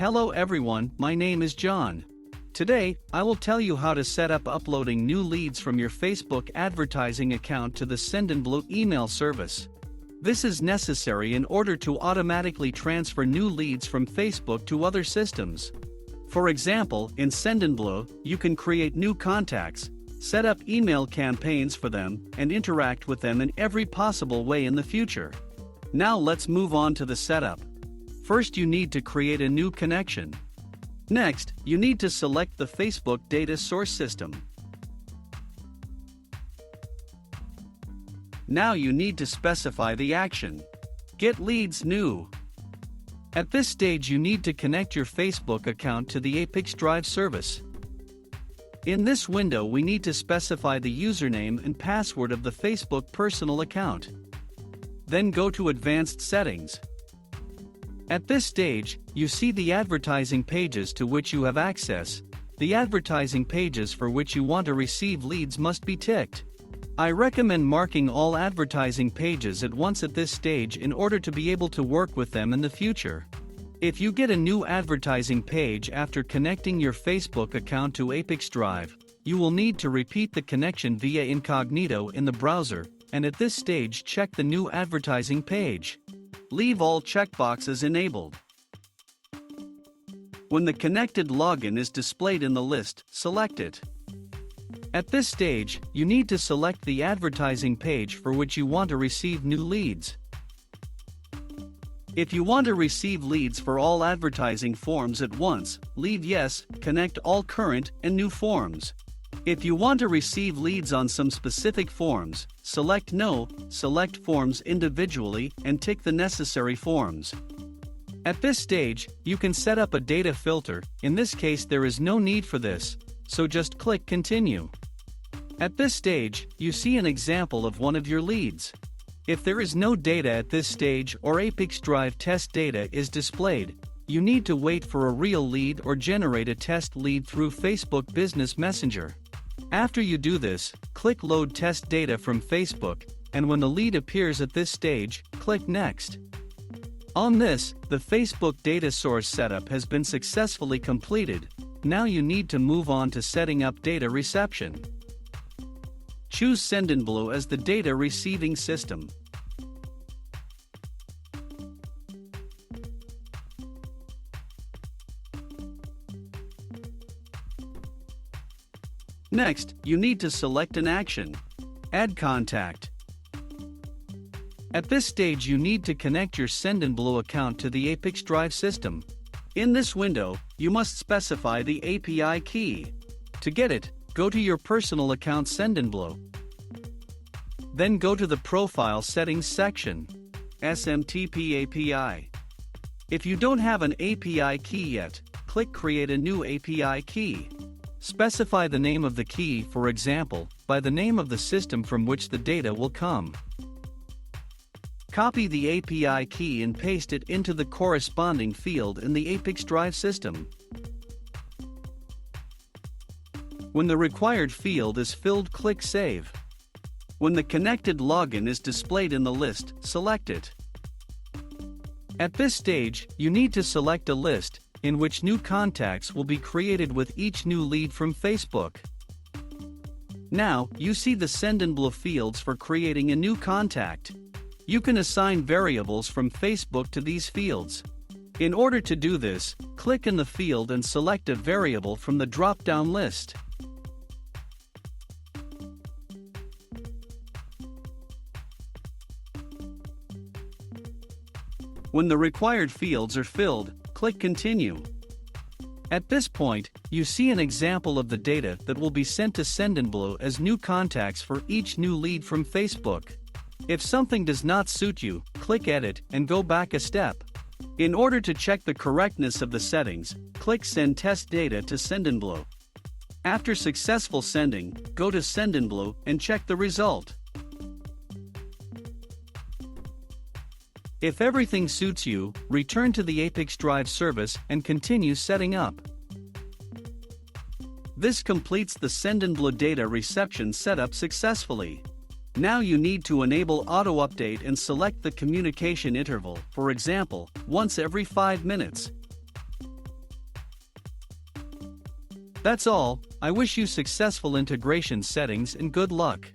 Hello everyone, my name is John. Today, I will tell you how to set up uploading new leads from your Facebook advertising account to the Sendinblue email service. This is necessary in order to automatically transfer new leads from Facebook to other systems. For example, in Sendinblue, you can create new contacts, set up email campaigns for them, and interact with them in every possible way in the future. Now let's move on to the setup. First, you need to create a new connection. Next, you need to select the Facebook data source system. Now you need to specify the action. Get leads new. At this stage you need to connect your Facebook account to the ApiX-Drive service. In this window we need to specify the username and password of the Facebook personal account. Then go to Advanced Settings. At this stage, you see the advertising pages to which you have access. The advertising pages for which you want to receive leads must be ticked. I recommend marking all advertising pages at once at this stage in order to be able to work with them in the future. If you get a new advertising page after connecting your Facebook account to ApiX-Drive, you will need to repeat the connection via incognito in the browser, and at this stage check the new advertising page. Leave all checkboxes enabled. When the connected login is displayed in the list, select it. At this stage, you need to select the advertising page for which you want to receive new leads. If you want to receive leads for all advertising forms at once, leave Yes, connect all current and new forms. If you want to receive leads on some specific forms, select No, select forms individually, and tick the necessary forms. At this stage, you can set up a data filter. In this case there is no need for this, so just click Continue. At this stage, you see an example of one of your leads. If there is no data at this stage or ApiX-Drive test data is displayed, you need to wait for a real lead or generate a test lead through Facebook Business Messenger. After you do this, click Load Test Data from Facebook, and when the lead appears at this stage, click Next. On this, the Facebook data source setup has been successfully completed. Now you need to move on to setting up data reception. Choose Sendinblue as the data receiving system. Next, you need to select an action. Add contact. At this stage you need to connect your Sendinblue account to the ApiX-Drive system. In this window, you must specify the API key. To get it, go to your personal account Sendinblue. Then go to the Profile Settings section. SMTP API. If you don't have an API key yet, click Create a new API key. Specify the name of the key, for example, by the name of the system from which the data will come. Copy the API key and paste it into the corresponding field in the ApiX-Drive system. When the required field is filled, click Save. When the connected login is displayed in the list, select it. At this stage, you need to select a list in which new contacts will be created with each new lead from Facebook. Now, you see the Sendinblue fields for creating a new contact. You can assign variables from Facebook to these fields. In order to do this, click in the field and select a variable from the drop-down list. When the required fields are filled, click Continue. At this point, you see an example of the data that will be sent to Sendinblue as new contacts for each new lead from Facebook. If something does not suit you, click Edit and go back a step. In order to check the correctness of the settings, click Send Test Data to Sendinblue. After successful sending, go to Sendinblue and check the result. If everything suits you, return to the ApiX-Drive service and continue setting up. This completes the Sendinblue data reception setup successfully. Now you need to enable auto-update and select the communication interval, for example, once every 5 minutes. That's all. I wish you successful integration settings and good luck.